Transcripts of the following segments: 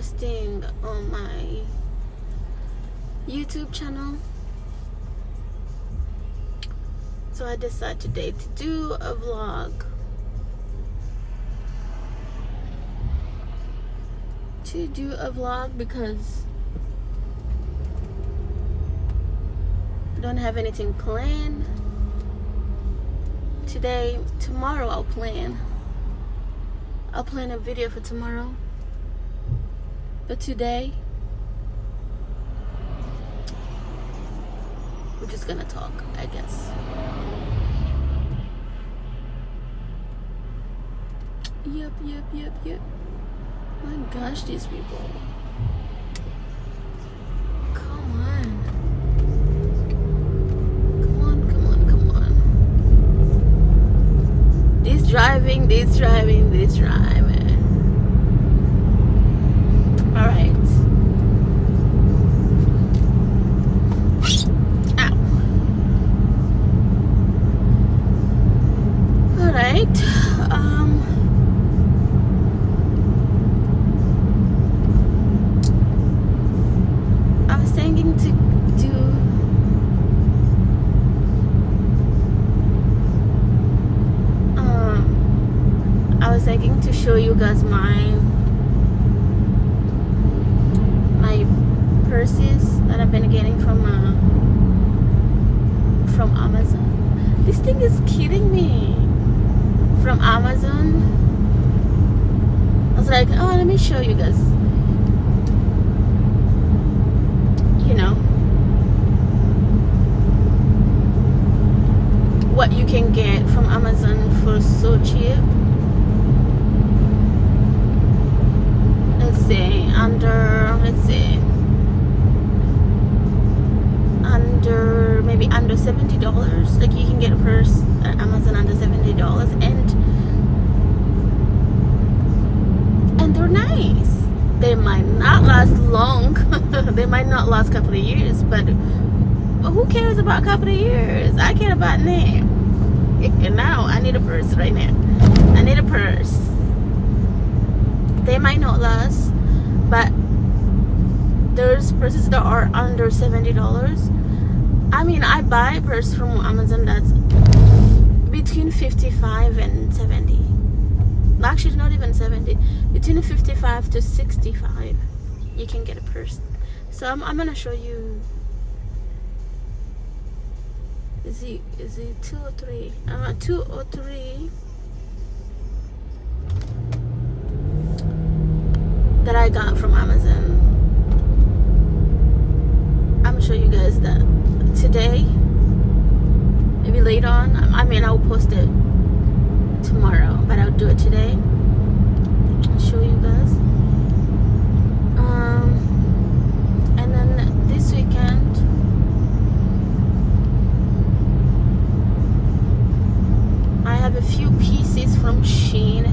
posting on my YouTube channel. So I decided today to do a vlog. Because I don't have anything planned today. Tomorrow I'll plan a video for tomorrow, but today we're just gonna talk, I guess. Yep. My gosh, these people. Come on. This driving. Alright. Ow. Alright. I was thinking to do show you guys my purses that I've been getting from Amazon. This thing is kidding me. From Amazon. I was like, oh, let me show you guys. You know what you can get from Amazon for so cheap. Maybe under $70. Like, you can get a purse at Amazon under $70, and they're nice. They might not last long. They might not last a couple of years, but who cares about a couple of years? I care about now. And now I need a purse right now. I need a purse. They might not last, but there's purses that are under $70. I mean, I buy a purse from Amazon that's between 55 and 70. Actually, not even 70. Between 55 to 65, you can get a purse. So I'm gonna show you. Is it 2 or 3? 2 or 3 that I got from Amazon. I'm gonna show you guys that today, maybe later on. I mean, I'll post it tomorrow, but I'll do it today. I'll show you guys. And then this weekend, I have a few pieces from Shein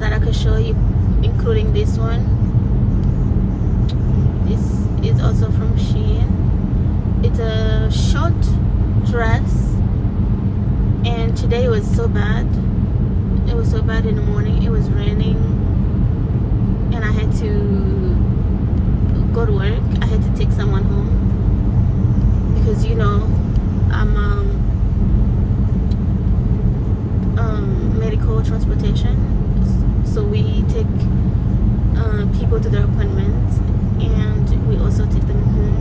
that I can show you, including this one. This is also from Shein. It's a short dress, and today was so bad. It was so bad in the morning. It was raining, and I had to go to work. I had to take someone home because, you know, I'm medical transportation, so we take people to their appointments, and we also take them home.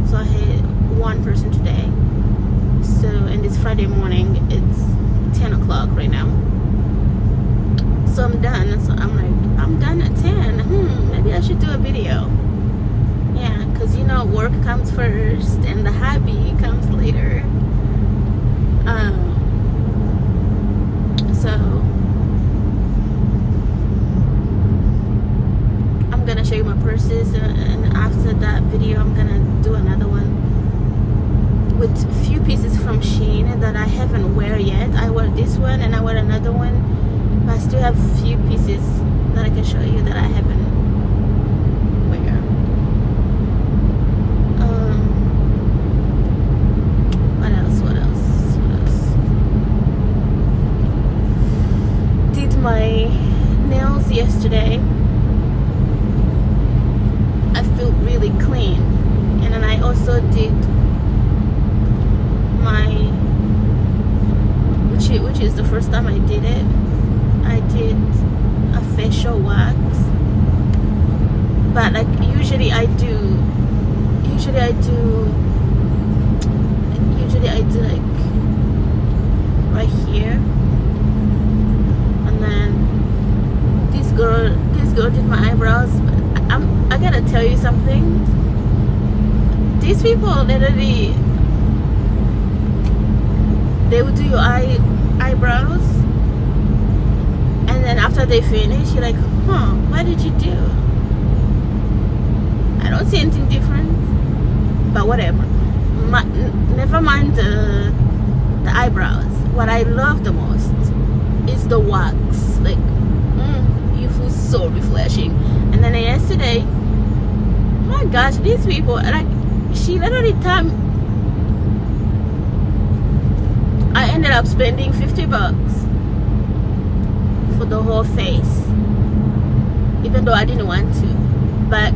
So I had one person today. So, and it's Friday morning. It's 10 o'clock right now. So I'm done. So I'm like, I'm done at 10. Maybe I should do a video. Yeah, because, you know, work comes first and the hobby comes later. So I'm gonna show you my purses, and after that video I'm gonna do another one with a few pieces from Shein that I haven't wear yet. I wear this one and I wear another one, but I still have a few pieces that I can show you that I haven't wear. What else? Did my nails yesterday. really clean. And then I also did my, which is the first time I did it, I did a facial wax. But like usually I do like right here. And then this girl did my eyebrows. I gotta tell you something. These people literally, they would do your eyebrows, and then after they finish, you're like, what did you do? I don't see anything different, but whatever. Never mind the eyebrows. What I love the most is the wax. Like, you feel so refreshing. And then yesterday, oh my gosh, these people, like, she literally told me, I ended up spending $50 for the whole face, even though I didn't want to. But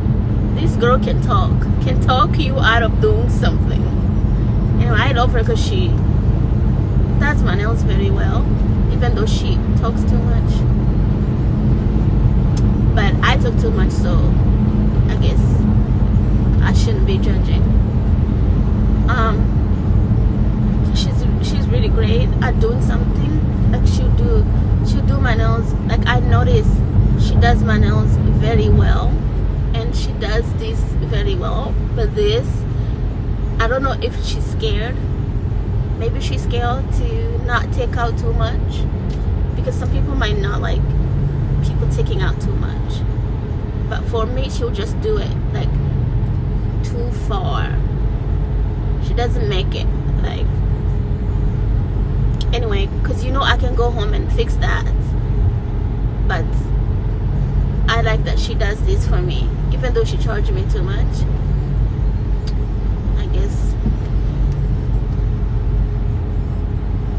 this girl can talk you out of doing something. And I love her because she does my nails very well, even though she talks too much. But I talk too much, so I guess I shouldn't be judging. She's really great at doing something. Like she'll do my nails. Like I notice she does my nails very well, and she does this very well. But this, I don't know if she's scared. Maybe she's scared to not take out too much, because some people might not like people taking out too much. But for me, she'll just do it like too far. She doesn't make it like, anyway, because I can go home and fix that. But I like that she does this for me, even though she charged me too much. I guess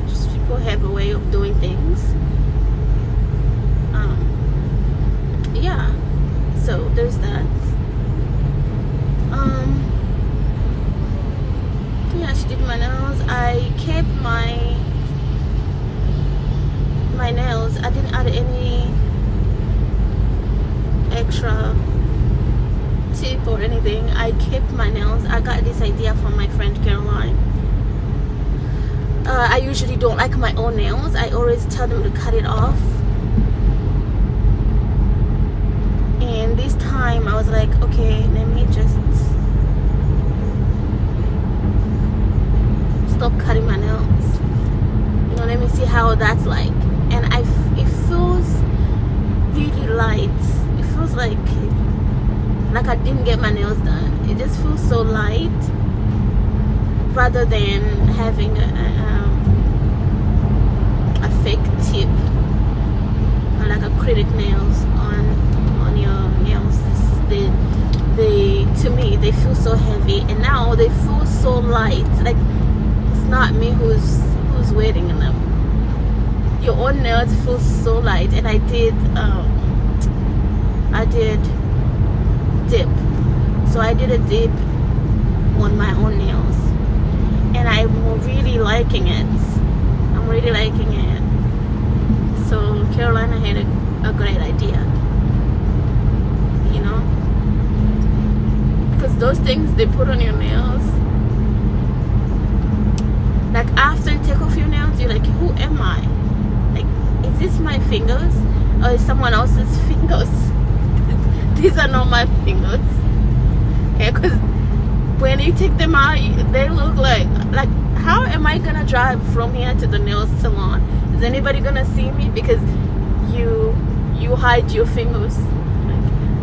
just people have a way of doing things. Yeah, so there's that. Yeah, she did my nails. I kept my nails. I didn't add any extra tip or anything. I kept my nails. I got this idea from my friend Caroline. I usually don't like my own nails. I always tell them to cut it off. And this time I was like, okay, let me just stop cutting my nails. Let me see how that's like. And it feels really light. It feels like I didn't get my nails done. It just feels so light, rather than having a fake tip or like acrylic nails on your nails. To me they feel so heavy, and now they feel so light. Like it's not me who's wearing them. Your own nails feel so light. And I did dip. So I did a dip on my own nails, and I'm really liking it. So Carolina had a great idea, because those things they put on your nails, like after you take off your nails, you're like, who am I? Like, is this my fingers or is someone else's fingers? These are not my fingers. Okay, because when you take them out, they look like how am I gonna drive from here to the nail salon? Is anybody gonna see me because you hide your fingers?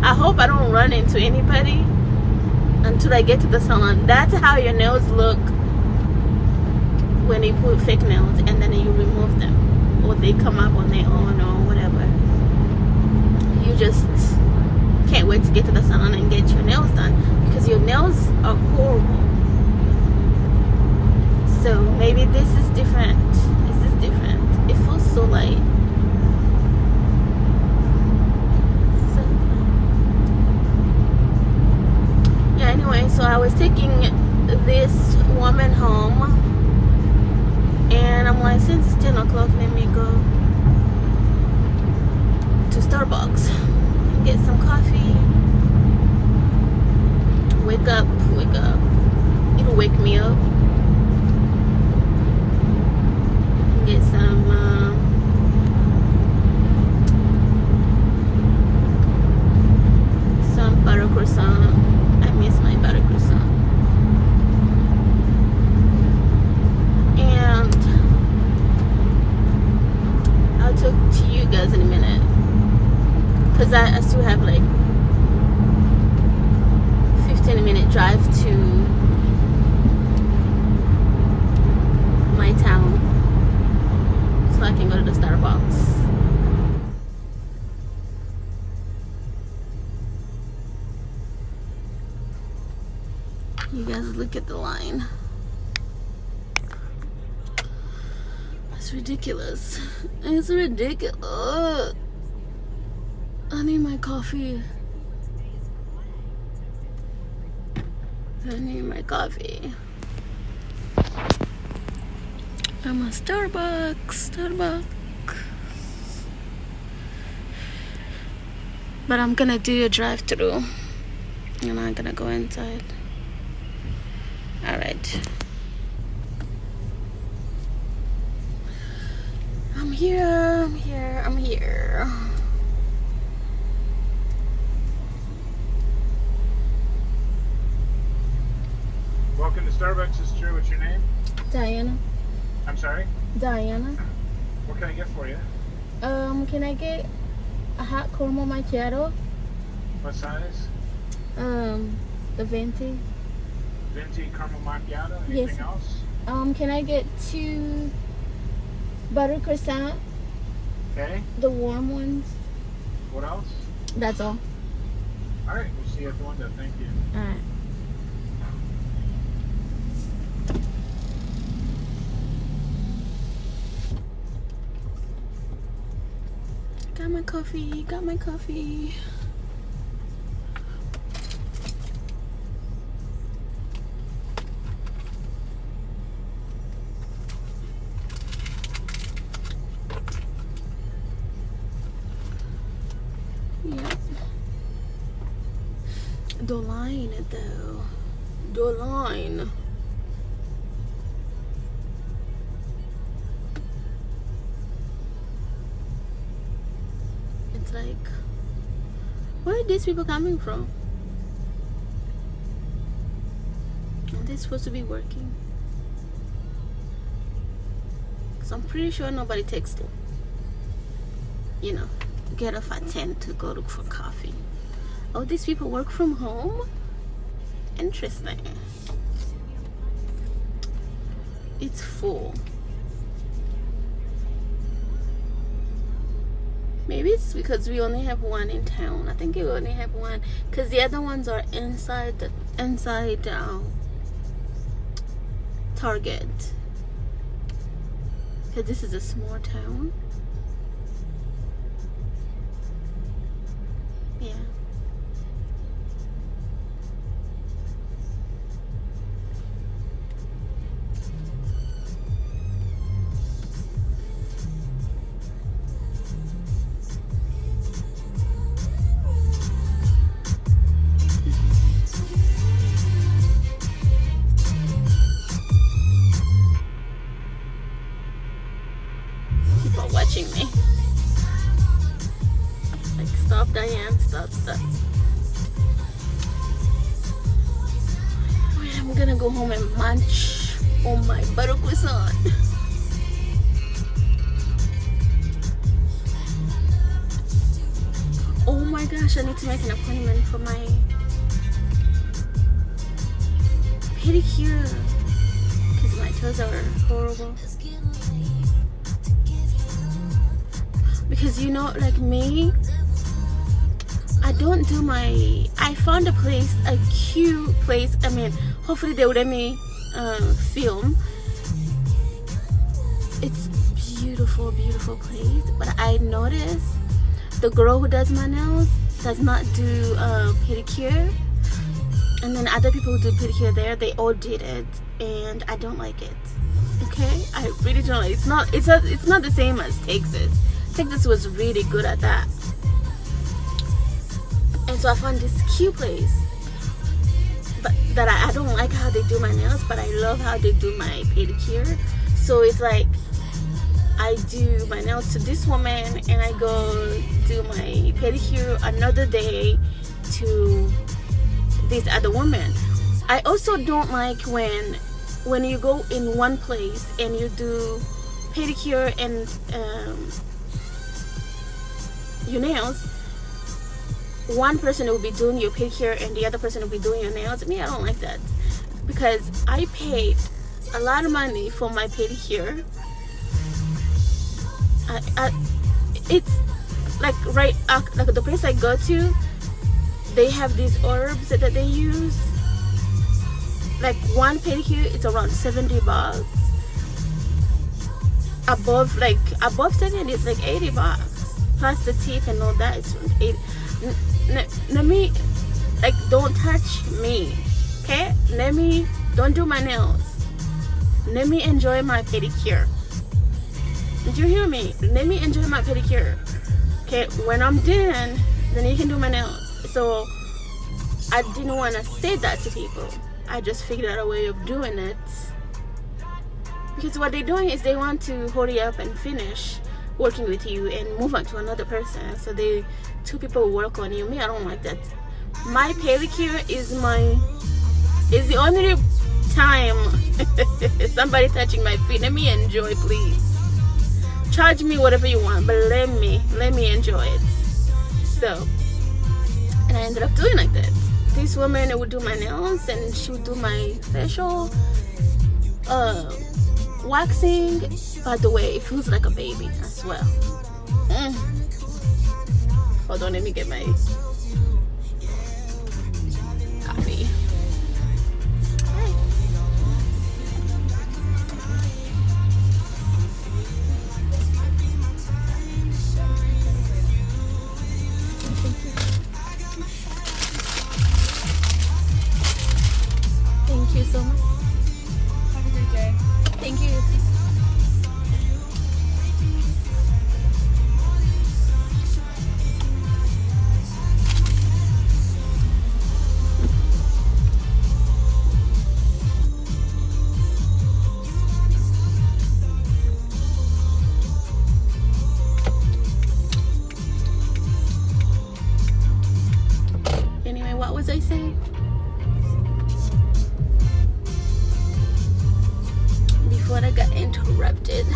I hope I don't run into anybody until I get to the salon. That's how your nails look when you put fake nails and then you remove them, or they come up on their own or whatever. You just can't wait to get to the salon and get your nails done, because your nails are horrible. So maybe this is different. It feels so light. So anyway, so I was taking this woman home, and I'm like, since it's 10 o'clock, let me go to Starbucks and get some coffee. Wake up. It'll wake me up. Get some butter croissant. I miss my butter croissant. And I'll talk to you guys in a minute, because I still have like 15-minute drive to my town, so I can go to the Starbucks. You guys look at the line. It's ridiculous. It's ridiculous. I need my coffee. I'm a Starbucks. But I'm gonna do a drive-through, and I'm gonna go inside. All right. I'm here. Welcome to Starbucks, sister. What's your name? Diana. I'm sorry? Diana. What can I get for you? Can I get a hot caramel macchiato? What size? The venti. Venti caramel macchiato. Anything Yes. else? Can I get 2 butter croissant? Okay. The warm ones. What else? That's all. All right. We'll see you at the window. Thank you. All right. Got my coffee. Yep. The line though. The line. It's like, where are these people coming from? Are they supposed to be working? Because I'm pretty sure nobody takes them. You know, get off at 10 to go look for coffee. Oh, these people work from home? Interesting. It's full. Maybe it's because we only have one in town. I think we only have one because the other ones are inside Target. Because this is a small town. Yeah. Watching me. Like, stop, Diane, stop. I'm gonna go home and munch on my butter croissant. Oh my gosh, I need to make an appointment for my pedicure because my toes are horrible. Because, you know, like me, I don't do I found a cute place. I mean, hopefully they will let me film. It's beautiful place. But I noticed the girl who does my nails does not do pedicure. And then other people who do pedicure there, they all did it, and I don't like it. Okay, I really don't like it. It's not the same as Texas. Texas was really good at that. And so I found this cute place, but that I don't like how they do my nails, but I love how they do my pedicure. So it's like I do my nails to this woman, and I go do my pedicure another day to this other woman. I also don't like when you go in one place and you do pedicure and your nails. One person will be doing your pedicure and the other person will be doing your nails. Me, I don't like that, because I paid a lot of money for my pedicure. It's like like the place I go to, they have these herbs that they use. Like one pedicure, it's around $70. Above 70, it's like $80 plus the tip and all that. It's 80. Let me, like, don't touch me, okay? Don't do my nails. Let me enjoy my pedicure. Did you hear me? Let me enjoy my pedicure. Okay, when I'm done, then you can do my nails. So I didn't want to say that to people. I just figured out a way of doing it, because what they're doing is they want to hurry up and finish working with you and move on to another person. So two people work on you. Me, I don't like that. My pedicure is the only time somebody touching my feet. Let me enjoy, please. Charge me whatever you want, but let me enjoy it. So, and I ended up doing like that. This woman would do my nails, and she would do my facial waxing. By the way, it feels like a baby, I swear. Hold on, let me get my coffee. Hi. Thank you so much. Have a great day. Thank you. Anyway, what was I saying? Before I got interrupted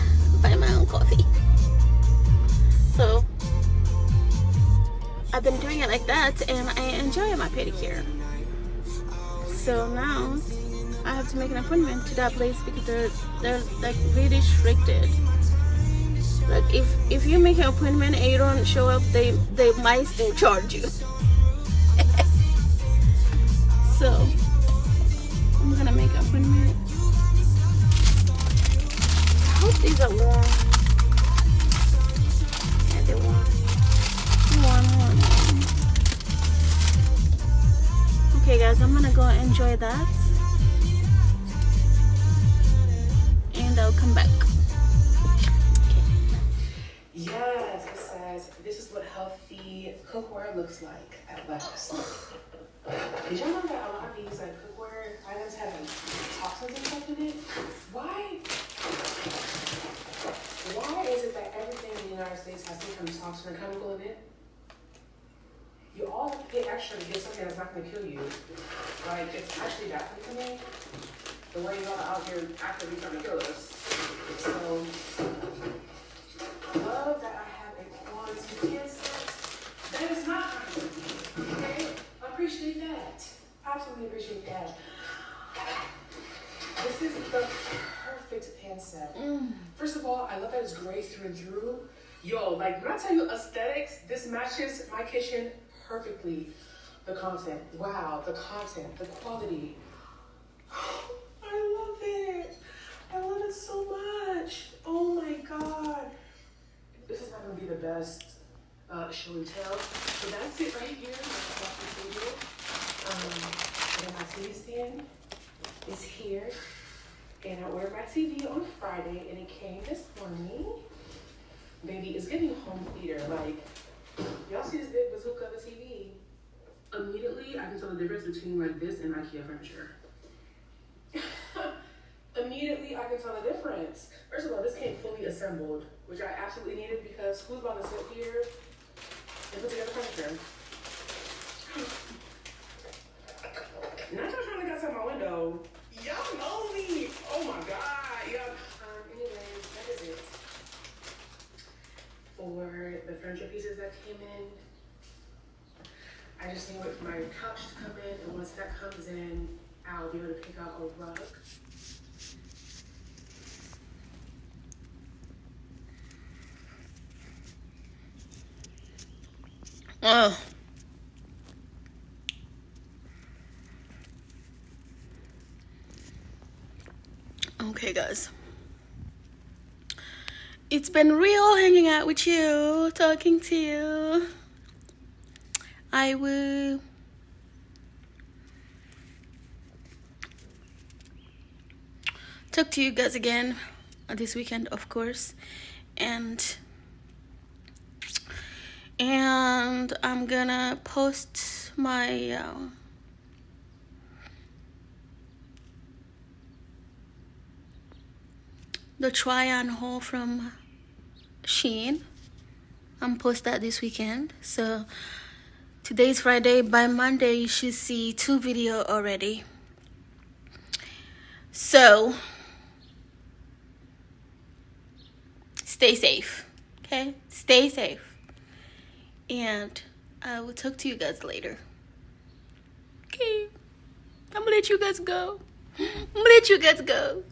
by my own coffee. So I've been doing it like that, and I enjoy my pedicure. So now I have to make an appointment to that place, because they're like really restricted. Like if you make an appointment and you don't show up, they might still charge you. So I'm gonna make an appointment. I hope these are warm. Yeah, they're warm. Warm. Okay, guys, I'm gonna go enjoy that, and I'll come back. Yes, it says this is what healthy cookware looks like at last. Did you know that a lot of these like cookware items have like toxins and stuff in it? Why is it that everything in the United States has some kind of toxin or chemical in it? You all have to pay extra to get something that's not going to kill you. Like, it's actually definitely to me. The way y'all are out here actively trying to kill us. So, I love that I have a quality handset that is not toxic. Okay? I appreciate that. Absolutely appreciate that. This is the perfect handset. First of all, I love that it's gray through and through. Yo, like, when I tell you aesthetics, this matches my kitchen perfectly. The content, wow, the content, the quality. I love it. I love it so much. Oh my God. This is not gonna be the best show and tell, but that's it right here. That's the coffee table. And then TV stand is here. And I ordered my TV on Friday, and it came this morning. Baby, it's giving home theater. Like, y'all see this big bazooka of a TV? Immediately, I can tell the difference between like this and IKEA furniture. Immediately, I can tell the difference. First of all, this came fully assembled, which I absolutely needed because who's about to sit here and put together furniture? Not y'all trying to get outside my window. Y'all know me. Oh my God. Y'all. Anyways, that is it for the furniture pieces that came in. I just need to wait for my couch to come in, and once that comes in, I'll be able to pick out a rug. Oh. Okay, guys. It's been real hanging out with you, talking to you. I will talk to you guys again this weekend, of course. And I'm gonna post my the try-on haul from Shein. I'm post that this weekend. So today's Friday. By Monday, you should see 2 videos already. So stay safe, okay? Stay safe. And I will talk to you guys later. Okay. I'm gonna let you guys go. I'm gonna let you guys go.